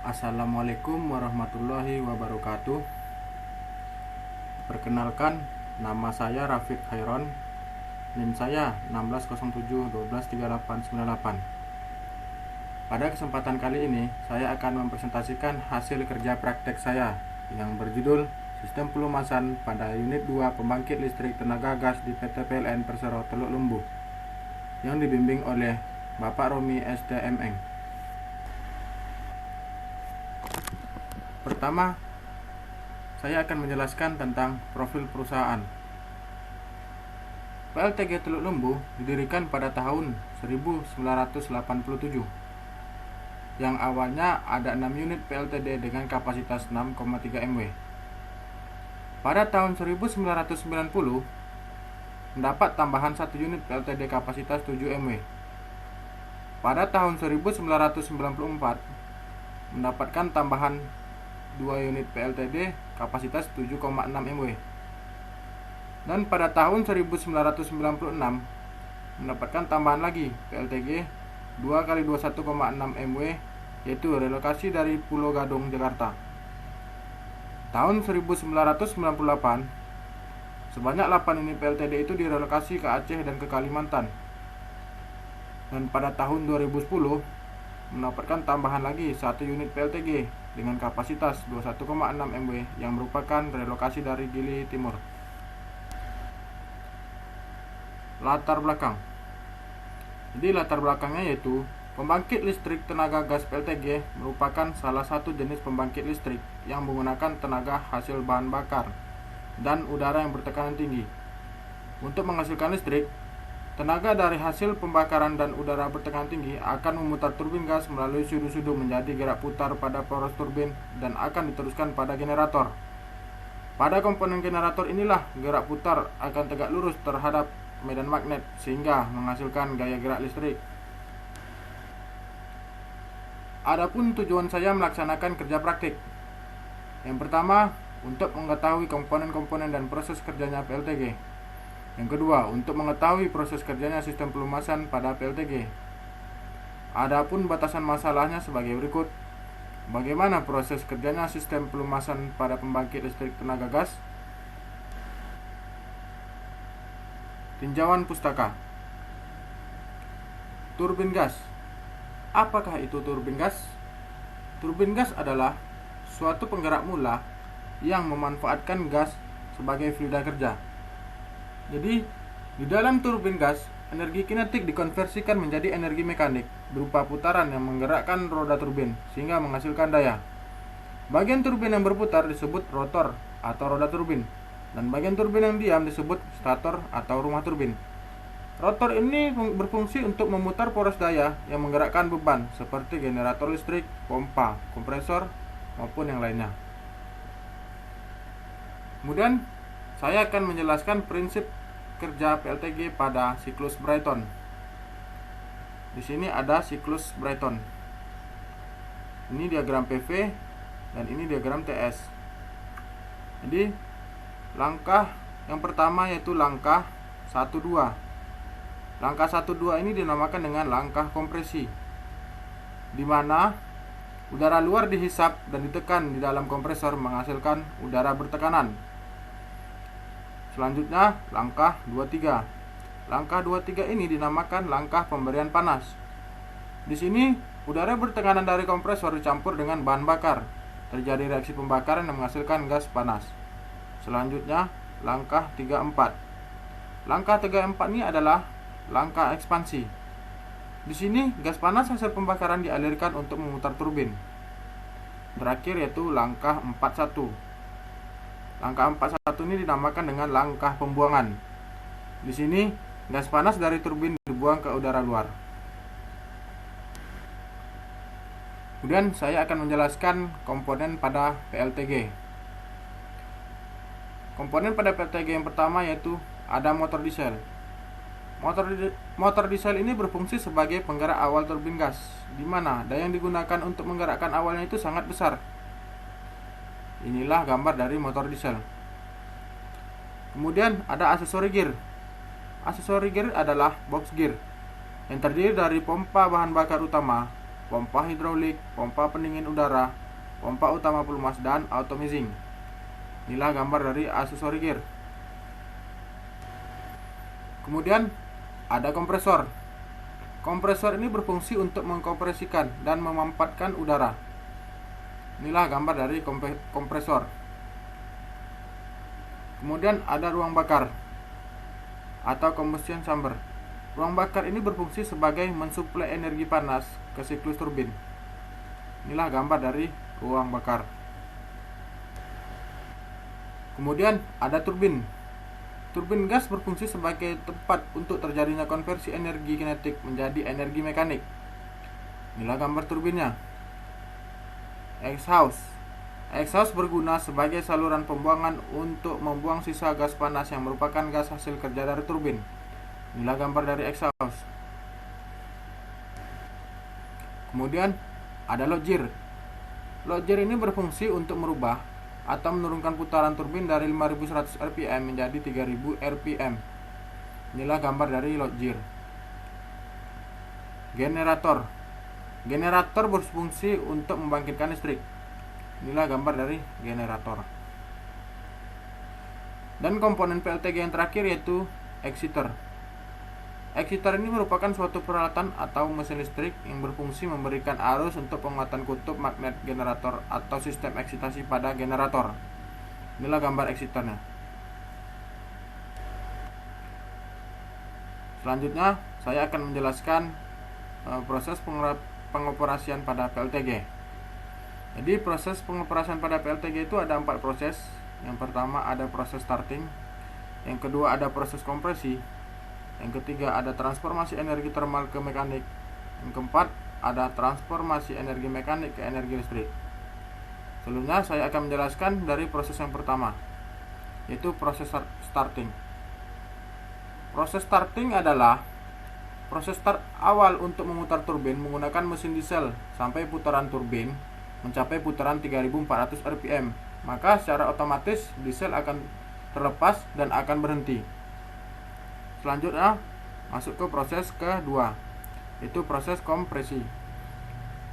Assalamualaikum warahmatullahi wabarakatuh. Perkenalkan, nama saya Rafiq Khairon. NIM saya 1607123898. Pada kesempatan kali ini, saya akan mempresentasikan hasil kerja praktek saya yang berjudul Sistem Pelumasan pada Unit 2 Pembangkit Listrik Tenaga Gas di PT PLN Persero Teluk Lembu yang dibimbing oleh Bapak Romi STMeng. Pertama, saya akan menjelaskan tentang profil perusahaan. PLTG Teluk Lembu didirikan pada tahun 1987, yang awalnya ada 6 unit PLTD dengan kapasitas 6,3 MW. Pada tahun 1990, mendapat tambahan 1 unit PLTD kapasitas 7 MW. Pada tahun 1994, mendapatkan tambahan 2 unit PLTD kapasitas 7,6 MW. Dan pada tahun 1996 mendapatkan tambahan lagi PLTG 2 kali 21,6 MW, yaitu relokasi dari Pulau Gadung, Jakarta. Tahun 1998 sebanyak 8 unit PLTD itu direlokasi ke Aceh dan ke Kalimantan. Dan pada tahun 2010 mendapatkan tambahan lagi 1 unit PLTG dengan kapasitas 21,6 MW yang merupakan relokasi dari Gili Timur. Latar belakang. Jadi latar belakangnya yaitu pembangkit listrik tenaga gas PLTG merupakan salah satu jenis pembangkit listrik yang menggunakan tenaga hasil bahan bakar dan udara yang bertekanan tinggi. Untuk menghasilkan listrik, tenaga dari hasil pembakaran dan udara bertekanan tinggi akan memutar turbin gas melalui sudu-sudu menjadi gerak putar pada poros turbin dan akan diteruskan pada generator. Pada komponen generator inilah gerak putar akan tegak lurus terhadap medan magnet sehingga menghasilkan gaya gerak listrik. Adapun tujuan saya melaksanakan kerja praktik. Yang pertama, untuk mengetahui komponen-komponen dan proses kerjanya PLTG. Yang kedua, untuk mengetahui proses kerjanya sistem pelumasan pada PLTG. Adapun batasan masalahnya sebagai berikut. Bagaimana proses kerjanya sistem pelumasan pada pembangkit listrik tenaga gas? Tinjauan pustaka. Turbin gas. Apakah itu turbin gas? Turbin gas adalah suatu penggerak mula yang memanfaatkan gas sebagai fluida kerja. Jadi, di dalam turbin gas, energi kinetik dikonversikan menjadi energi mekanik berupa putaran yang menggerakkan roda turbin sehingga menghasilkan daya. Bagian turbin yang berputar disebut rotor atau roda turbin, dan bagian turbin yang diam disebut stator atau rumah turbin. Rotor ini berfungsi untuk memutar poros daya yang menggerakkan beban seperti generator listrik, pompa, kompresor, maupun yang lainnya. Kemudian, saya akan menjelaskan prinsip kerja PLTG pada siklus Brayton. Di sini ada siklus Brayton. Ini diagram PV dan ini diagram TS. Jadi, langkah yang pertama yaitu langkah 1-2. Langkah 1-2 ini dinamakan dengan langkah kompresi, di mana udara luar dihisap dan ditekan di dalam kompresor menghasilkan udara bertekanan. Selanjutnya, langkah 2-3. Langkah 2-3 ini dinamakan langkah pemberian panas. Di sini, udara bertekanan dari kompresor dicampur dengan bahan bakar. Terjadi reaksi pembakaran yang menghasilkan gas panas. Selanjutnya, langkah 3-4. Langkah 3-4 ini adalah langkah ekspansi. Di sini, gas panas hasil pembakaran dialirkan untuk memutar turbin. Terakhir yaitu langkah 4-1. Langkah 4-1 ini dinamakan dengan langkah pembuangan. Di sini, gas panas dari turbin dibuang ke udara luar. Kemudian saya akan menjelaskan komponen pada PLTG. Komponen pada PLTG yang pertama yaitu ada motor diesel. Motor diesel ini berfungsi sebagai penggerak awal turbin gas, di mana daya yang digunakan untuk menggerakkan awalnya itu sangat besar. Inilah gambar dari motor diesel. Kemudian ada aksesori gear. Aksesori gear adalah box gear yang terdiri dari pompa bahan bakar utama, pompa hidrolik, pompa pendingin udara, pompa utama pelumas, dan automizing. Inilah gambar dari aksesori gear. Kemudian ada kompresor. Kompresor ini berfungsi untuk mengkompresikan dan memampatkan udara. Inilah gambar dari kompresor. Kemudian ada ruang bakar atau combustion chamber. Ruang bakar ini berfungsi sebagai mensuplai energi panas ke siklus turbin. Inilah gambar dari ruang bakar. Kemudian ada turbin. Turbin gas berfungsi sebagai tempat untuk terjadinya konversi energi kinetik menjadi energi mekanik. Inilah gambar turbinnya. Exhaust. Exhaust berguna sebagai saluran pembuangan untuk membuang sisa gas panas yang merupakan gas hasil kerja dari turbin. Inilah gambar dari exhaust. Kemudian ada load gear. Load gear ini berfungsi untuk merubah atau menurunkan putaran turbin dari 5100 rpm menjadi 3000 rpm. Inilah gambar dari load gear. Generator. Generator berfungsi untuk membangkitkan listrik. Inilah gambar dari generator. Dan komponen PLTG yang terakhir yaitu exciter. Exciter ini merupakan suatu peralatan atau mesin listrik yang berfungsi memberikan arus untuk penguatan kutub magnet generator atau sistem eksitasi pada generator. Inilah gambar exciternya. Selanjutnya saya akan menjelaskan proses pengoperasian pada PLTG. Jadi proses pengoperasian pada PLTG itu ada 4 proses. Yang pertama ada proses starting, yang kedua ada proses kompresi, yang ketiga ada transformasi energi termal ke mekanik, yang keempat ada transformasi energi mekanik ke energi listrik. Sebelumnya saya akan menjelaskan dari proses yang pertama, yaitu proses starting. Proses starting adalah proses start awal untuk memutar turbin menggunakan mesin diesel sampai putaran turbin mencapai putaran 3400 rpm, maka secara otomatis diesel akan terlepas dan akan berhenti. Selanjutnya masuk ke proses kedua, yaitu proses kompresi.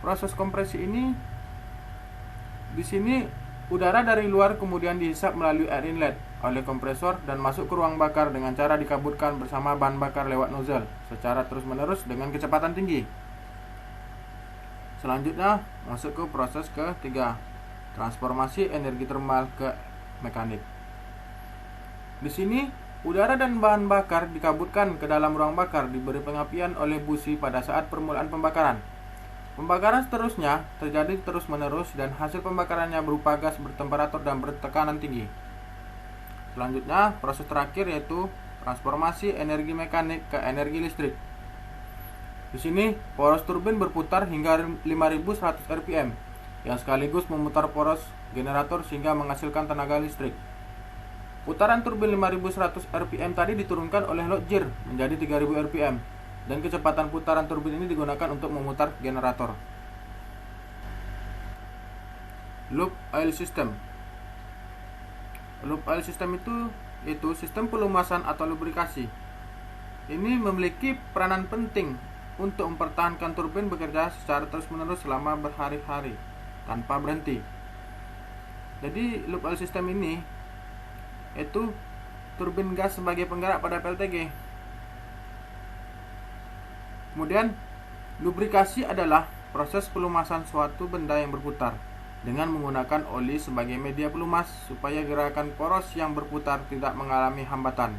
Proses kompresi ini di sini udara dari luar kemudian dihisap melalui air inlet oleh kompresor dan masuk ke ruang bakar dengan cara dikabutkan bersama bahan bakar lewat nozzle secara terus-menerus dengan kecepatan tinggi. Selanjutnya masuk ke proses ketiga, transformasi energi termal ke mekanik. Di sini udara dan bahan bakar dikabutkan ke dalam ruang bakar diberi pengapian oleh busi pada saat permulaan pembakaran. Pembakaran seterusnya terjadi terus-menerus dan hasil pembakarannya berupa gas bertemperatur dan bertekanan tinggi. Selanjutnya proses terakhir yaitu transformasi energi mekanik ke energi listrik. Di sini poros turbin berputar hingga 5100 rpm yang sekaligus memutar poros generator sehingga menghasilkan tenaga listrik. Putaran turbin 5100 rpm tadi diturunkan oleh load gear menjadi 3000 rpm dan kecepatan putaran turbin ini digunakan untuk memutar generator. Loop oil system. Loop oil system itu yaitu sistem pelumasan atau lubrikasi. Ini memiliki peranan penting untuk mempertahankan turbin bekerja secara terus-menerus selama berhari-hari tanpa berhenti. Jadi loop oil system ini yaitu turbin gas sebagai penggerak pada PLTG. Kemudian lubrikasi adalah proses pelumasan suatu benda yang berputar dengan menggunakan oli sebagai media pelumas supaya gerakan poros yang berputar tidak mengalami hambatan.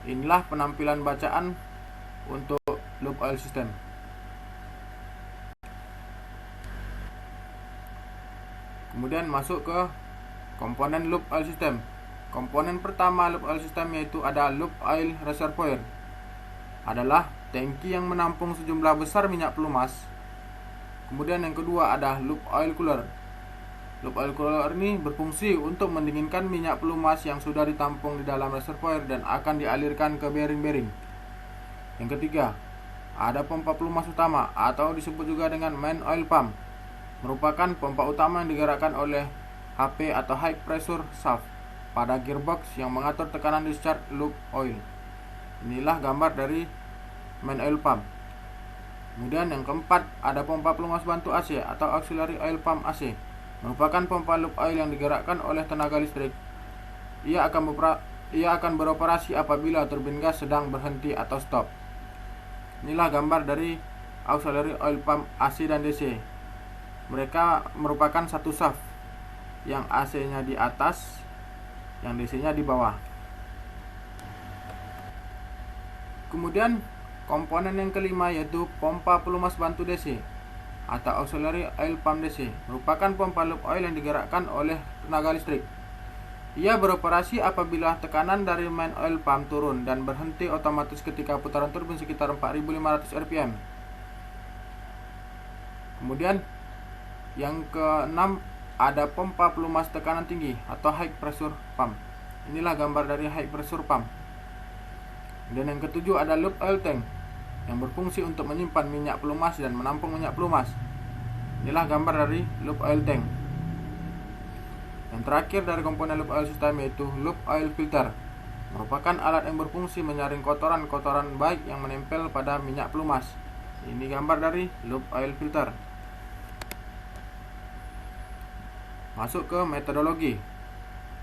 Inilah penampilan bacaan untuk loop oil system. Kemudian masuk ke komponen loop oil system. Komponen pertama loop oil system yaitu ada loop oil reservoir. Adalah tangki yang menampung sejumlah besar minyak pelumas. Kemudian yang kedua ada loop oil cooler. Loop oil cooler ini berfungsi untuk mendinginkan minyak pelumas yang sudah ditampung di dalam reservoir dan akan dialirkan ke bearing-bearing. Yang ketiga, ada pompa pelumas utama atau disebut juga dengan main oil pump. Merupakan pompa utama yang digerakkan oleh HP atau high pressure shaft pada gearbox yang mengatur tekanan discharge loop oil. Inilah gambar dari main oil pump. Kemudian yang keempat, ada pompa pelumas bantu AC atau auxiliary oil pump AC. Merupakan pompa loop oil yang digerakkan oleh tenaga listrik. Ia akan beroperasi apabila turbin gas sedang berhenti atau stop. Inilah gambar dari auxiliary oil pump AC dan DC. Mereka merupakan satu shaft, yang AC-nya di atas, yang DC-nya di bawah. Kemudian komponen yang kelima yaitu pompa pelumas bantu DC atau auxiliary oil pump DC, merupakan pompa loop oil yang digerakkan oleh tenaga listrik. Ia beroperasi apabila tekanan dari main oil pump turun dan berhenti otomatis ketika putaran turbin sekitar 4.500 rpm. Kemudian yang keenam, ada pompa pelumas tekanan tinggi atau high pressure pump. Inilah gambar dari high pressure pump. Dan yang ketujuh, ada loop oil tank yang berfungsi untuk menyimpan minyak pelumas dan menampung minyak pelumas. Inilah gambar dari loop oil tank. Yang terakhir dari komponen loop oil system yaitu loop oil filter, merupakan alat yang berfungsi menyaring kotoran-kotoran baik yang menempel pada minyak pelumas. Ini gambar dari loop oil filter. Masuk ke metodologi.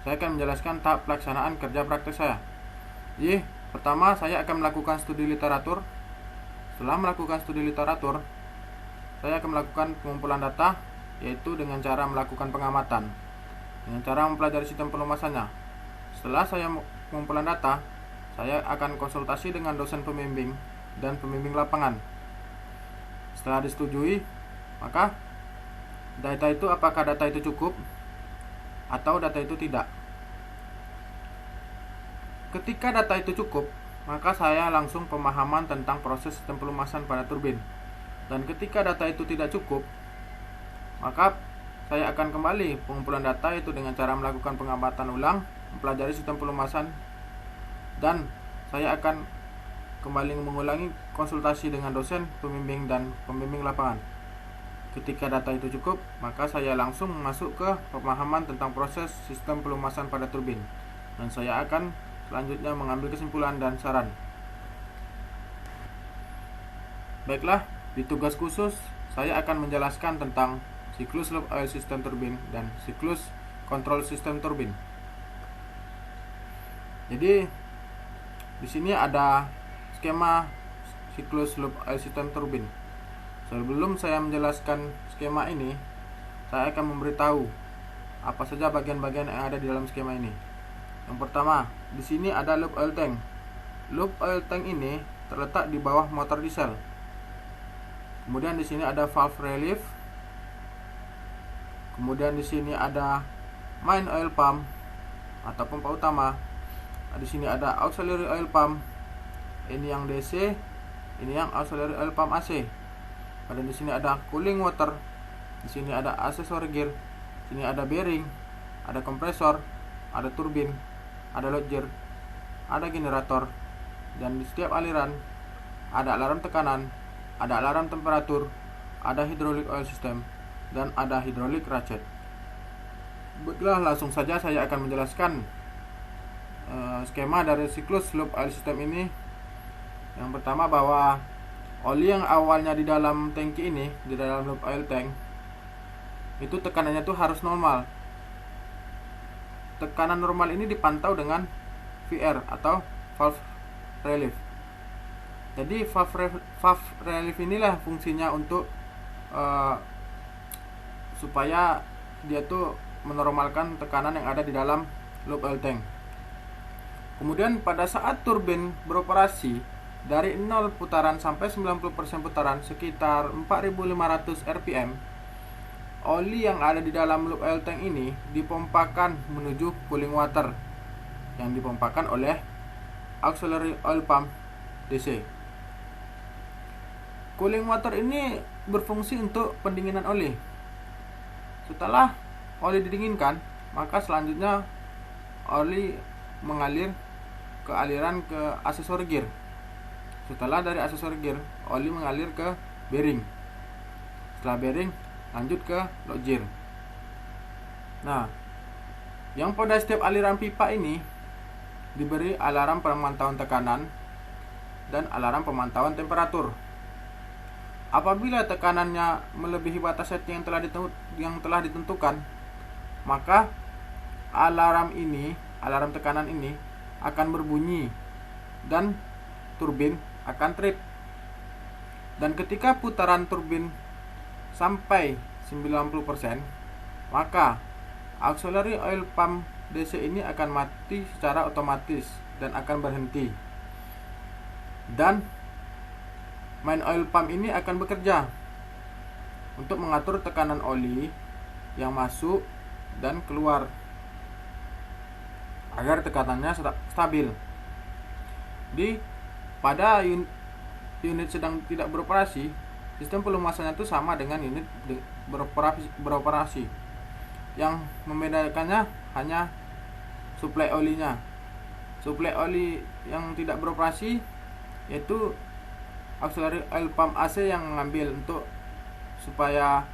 Saya akan menjelaskan tahap pelaksanaan kerja praktek saya. Pertama, saya akan melakukan studi literatur. Setelah melakukan studi literatur, saya akan melakukan pengumpulan data, yaitu dengan cara melakukan pengamatan, dengan cara mempelajari sistem pelumasannya. Setelah saya pengumpulan data, saya akan konsultasi dengan dosen pembimbing dan pembimbing lapangan. Setelah disetujui, maka data itu, apakah data itu cukup atau data itu tidak. Ketika data itu cukup, maka saya langsung pemahaman tentang proses sistem pelumasan pada turbin. Dan ketika data itu tidak cukup, maka saya akan kembali pengumpulan data itu dengan cara melakukan pengamatan ulang, mempelajari sistem pelumasan, dan saya akan kembali mengulangi konsultasi dengan dosen, pembimbing, dan pembimbing lapangan. Ketika data itu cukup, maka saya langsung masuk ke pemahaman tentang proses sistem pelumasan pada turbin, dan saya akan selanjutnya mengambil kesimpulan dan saran. Baiklah, di tugas khusus saya akan menjelaskan tentang siklus loop oil system turbin dan siklus kontrol sistem turbin. Jadi di sini ada skema siklus loop oil system turbin. Sebelum saya menjelaskan skema ini, saya akan memberitahu apa saja bagian-bagian yang ada di dalam skema ini. Yang pertama, di sini ada loop oil tank. Loop oil tank ini terletak di bawah motor diesel. Kemudian di sini ada valve relief. Kemudian di sini ada main oil pump atau pompa utama. Di sini ada auxiliary oil pump. Ini yang DC, ini yang auxiliary oil pump AC. Dan di sini ada cooling water. Di sini ada accessory gear. Di sini ada bearing, ada kompresor, ada turbin, ada lodger, ada generator, dan di setiap aliran ada alarm tekanan, ada alarm temperatur, ada hydraulic oil system, dan ada hydraulic ratchet. Baiklah, langsung saja saya akan menjelaskan skema dari siklus loop oil system ini. Yang pertama, bahwa oli yang awalnya di dalam tangki ini, di dalam loop oil tank, itu tekanannya tuh harus normal. Tekanan normal ini dipantau dengan VR atau valve relief. Jadi valve relief inilah fungsinya untuk supaya dia tuh menormalkan tekanan yang ada di dalam loop oil tank. Kemudian pada saat turbin beroperasi dari 0 putaran sampai 90% putaran sekitar 4.500 rpm, oli yang ada di dalam loop oil tank ini dipompakan menuju cooling water yang dipompakan oleh auxiliary oil pump DC. Cooling water ini berfungsi untuk pendinginan oli. Setelah oli didinginkan, maka selanjutnya oli mengalir ke aliran ke accessory gear. Setelah dari accessory gear, oli mengalir ke bearing. Setelah bearing, lanjut ke lodger. Nah, yang pada setiap aliran pipa ini diberi alarm pemantauan tekanan dan alarm pemantauan temperatur. Apabila tekanannya melebihi batas setting yang telah ditentukan, maka alarm tekanan ini akan berbunyi dan turbin akan trip. Dan ketika putaran turbin sampai 90%, maka auxiliary oil pump DC ini akan mati secara otomatis dan akan berhenti. Dan main oil pump ini akan bekerja untuk mengatur tekanan oli yang masuk dan keluar agar tekanannya stabil. Pada unit sedang tidak beroperasi, sistem pelumasannya itu sama dengan unit beroperasi. Yang membedakannya hanya suplai olinya. Suplai oli yang tidak beroperasi yaitu auxiliary oil pump AC yang mengambil supaya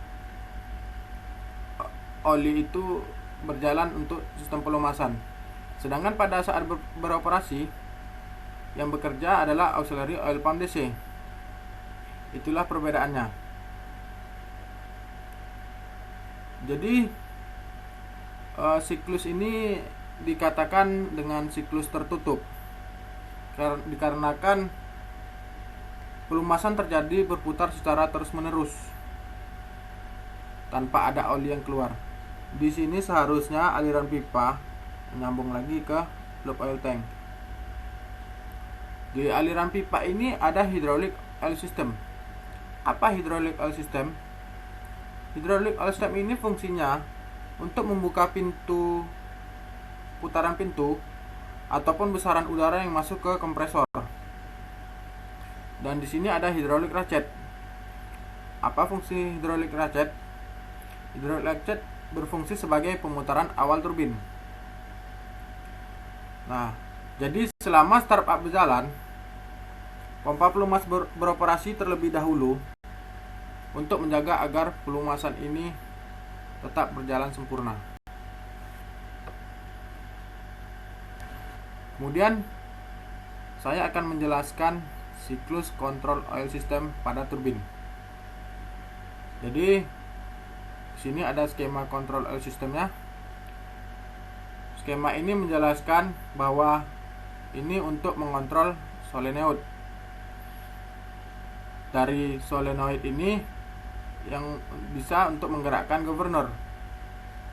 oli itu berjalan untuk sistem pelumasan. Sedangkan pada saat beroperasi, yang bekerja adalah auxiliary oil pump DC. Itulah perbedaannya. Jadi siklus ini dikatakan dengan siklus tertutup dikarenakan pelumasan terjadi berputar secara terus-menerus tanpa ada oli yang keluar. Di sini seharusnya aliran pipa menyambung lagi ke loop oil tank. Di aliran pipa ini ada hydraulic oil system. Apa hydraulic oil system? Hydraulic oil system ini fungsinya untuk membuka putaran pintu ataupun besaran udara yang masuk ke kompresor. Dan di sini ada hydraulic ratchet. Apa fungsi hydraulic ratchet? Hydraulic ratchet berfungsi sebagai pemutaran awal turbin. Nah, jadi selama startup berjalan, pompa pelumas beroperasi terlebih dahulu untuk menjaga agar pelumasan ini tetap berjalan sempurna. Kemudian saya akan menjelaskan siklus kontrol oil system pada turbin. Jadi sini ada skema kontrol oil systemnya. Skema ini menjelaskan bahwa ini untuk mengontrol solenoid. Dari solenoid ini yang bisa untuk menggerakkan governor.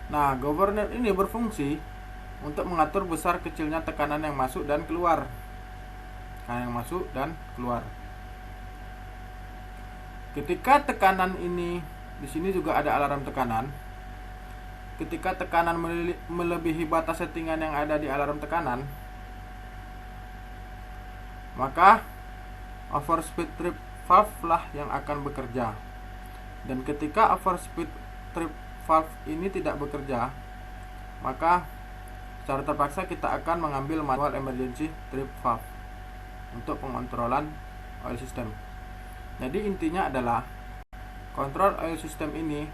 Nah, governor ini berfungsi untuk mengatur besar kecilnya tekanan yang masuk dan keluar. Ketika tekanan ini, di sini juga ada alarm tekanan. Ketika tekanan melebihi batas settingan yang ada di alarm tekanan, maka overspeed trip valve lah yang akan bekerja. Dan ketika overspeed trip valve ini tidak bekerja, maka secara terpaksa kita akan mengambil manual emergency trip valve untuk pengontrolan oil system. Jadi intinya adalah kontrol oil system ini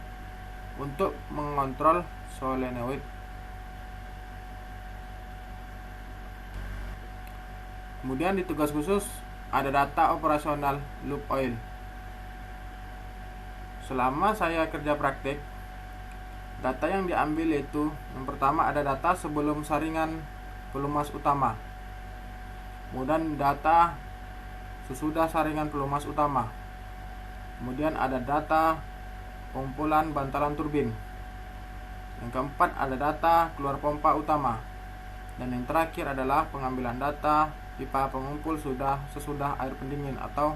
untuk mengontrol solenoid. Kemudian di tugas khusus ada data operasional loop oil. Selama saya kerja praktik, data yang diambil yaitu yang pertama ada data sebelum saringan pelumas utama, kemudian data sesudah saringan pelumas utama, kemudian ada data pengumpulan bantalan turbin, yang keempat ada data keluar pompa utama, dan yang terakhir adalah pengambilan data pipa pengumpul sesudah air pendingin atau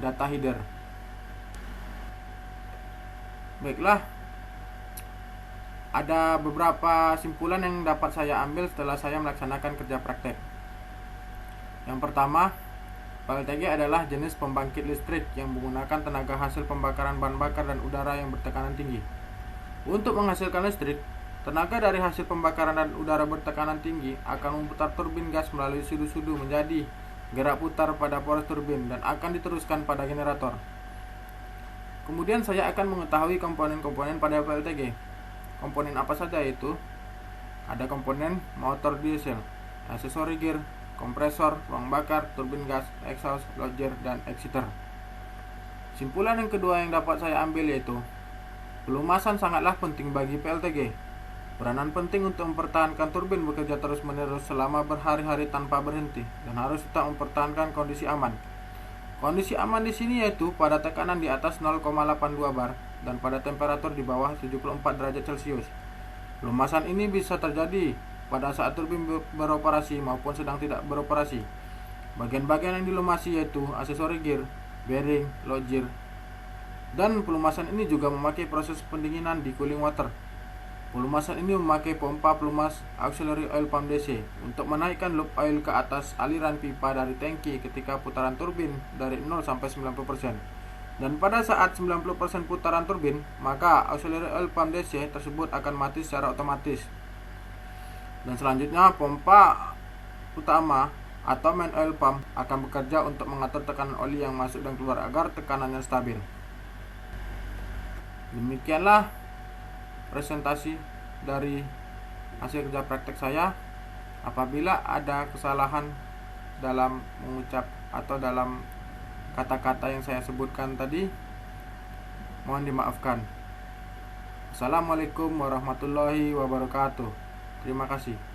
data header. Baiklah, ada beberapa simpulan yang dapat saya ambil setelah saya melaksanakan kerja praktek. Yang pertama, PLTG adalah jenis pembangkit listrik yang menggunakan tenaga hasil pembakaran bahan bakar dan udara yang bertekanan tinggi. Untuk menghasilkan listrik, tenaga dari hasil pembakaran dan udara bertekanan tinggi akan memutar turbin gas melalui sudu-sudu menjadi gerak putar pada poros turbin dan akan diteruskan pada generator. Kemudian saya akan mengetahui komponen-komponen pada PLTG. Komponen apa saja itu? Ada komponen motor diesel, aksesori gear, kompresor, ruang bakar, turbin gas, exhaust, lodger, dan exciter. Kesimpulan yang kedua yang dapat saya ambil yaitu pelumasan sangatlah penting bagi PLTG. Peranan penting untuk mempertahankan turbin bekerja terus-menerus selama berhari-hari tanpa berhenti dan harus tetap mempertahankan kondisi aman. Kondisi aman di sini yaitu pada tekanan di atas 0,82 bar dan pada temperatur di bawah 74 derajat Celcius. Pelumasan ini bisa terjadi pada saat turbin beroperasi maupun sedang tidak beroperasi. Bagian-bagian yang dilumasi yaitu aksesori gear, bearing, load gear. Dan pelumasan ini juga memakai proses pendinginan di cooling water. Pelumasan ini memakai pompa pelumas auxiliary oil pump DC untuk menaikkan loop oil ke atas aliran pipa dari tangki ketika putaran turbin dari 0 sampai 90%. Dan pada saat 90% putaran turbin, maka auxiliary oil pump DC tersebut akan mati secara otomatis. Dan selanjutnya pompa utama atau main oil pump akan bekerja untuk mengatur tekanan oli yang masuk dan keluar agar tekanannya stabil. Demikianlah presentasi dari hasil kerja praktek saya. Apabila ada kesalahan dalam mengucap atau dalam kata-kata yang saya sebutkan tadi, mohon dimaafkan. Assalamualaikum warahmatullahi wabarakatuh. Terima kasih.